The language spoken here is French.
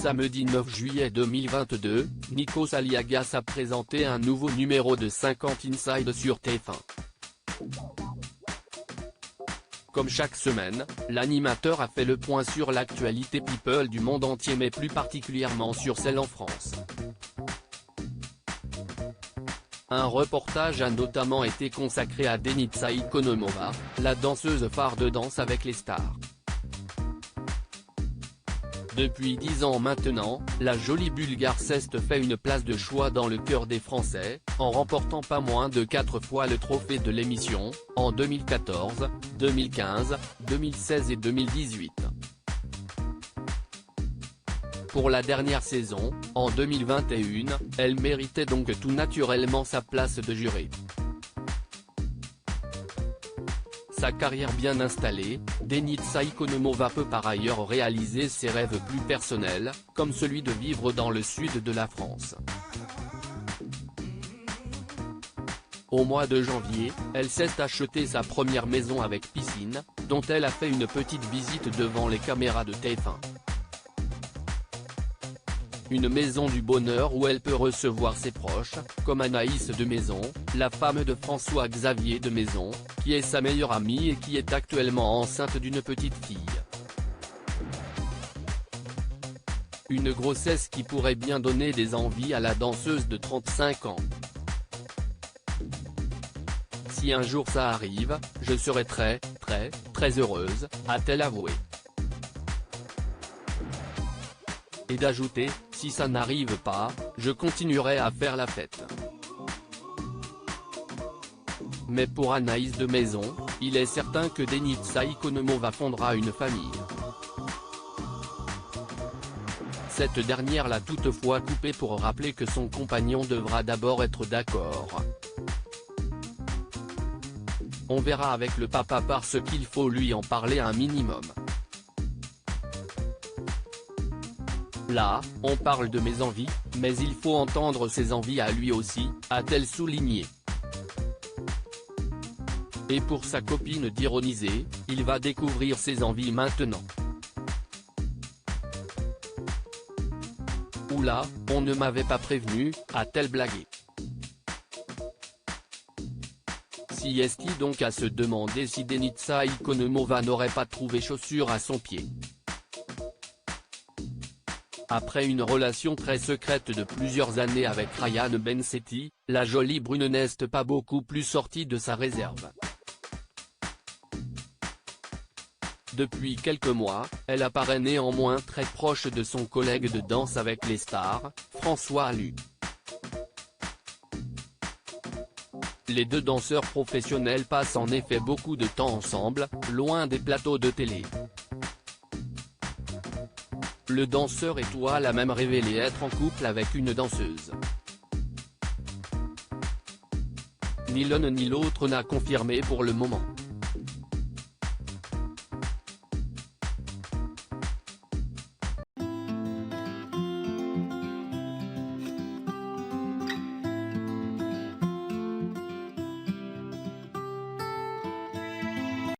Samedi 9 juillet 2022, Nikos Aliagas a présenté un nouveau numéro de 50 Inside sur TF1. Comme chaque semaine, l'animateur a fait le point sur l'actualité people du monde entier mais plus particulièrement sur celle en France. Un reportage a notamment été consacré à Denitsa Ikonomova, la danseuse phare de Danse avec les stars. Depuis 10 ans maintenant, la jolie Bulgare s'est fait une place de choix dans le cœur des Français, en remportant pas moins de 4 fois le trophée de l'émission, en 2014, 2015, 2016 et 2018. Pour la dernière saison, en 2021, elle méritait donc tout naturellement sa place de juré. Sa carrière bien installée, Denitsa Ikonomova peut par ailleurs réaliser ses rêves plus personnels, comme celui de vivre dans le sud de la France. Au mois de janvier, elle s'est acheté sa première maison avec piscine, dont elle a fait une petite visite devant les caméras de TF1. Une maison du bonheur où elle peut recevoir ses proches, comme Anaïs de Maison, la femme de François-Xavier de Maison, qui est sa meilleure amie et qui est actuellement enceinte d'une petite fille. Une grossesse qui pourrait bien donner des envies à la danseuse de 35 ans. Si un jour ça arrive, je serai très heureuse, a-t-elle avoué. Et d'ajouter, si ça n'arrive pas, je continuerai à faire la fête. Mais pour Anaïs de Maison, il est certain que Denitsa Ikonomova fondera une famille. Cette dernière l'a toutefois coupé pour rappeler que son compagnon devra d'abord être d'accord. On verra avec le papa parce qu'il faut lui en parler un minimum. Là, on parle de mes envies, mais il faut entendre ses envies à lui aussi, a-t-elle souligné. Et pour sa copine d'ironiser, il va découvrir ses envies maintenant. Oula, on ne m'avait pas prévenu, a-t-elle blagué. Si est-il donc à se demander si Denitsa Ikonomova n'aurait pas trouvé chaussure à son pied. Après une relation très secrète de plusieurs années avec Ryan Bensetti, la jolie brune n'est pas beaucoup plus sortie de sa réserve. Depuis quelques mois, elle apparaît néanmoins très proche de son collègue de Danse avec les stars, François Allu. Les deux danseurs professionnels passent en effet beaucoup de temps ensemble, loin des plateaux de télé. Le danseur étoile a même révélé être en couple avec une danseuse. Ni l'un ni l'autre n'a confirmé pour le moment.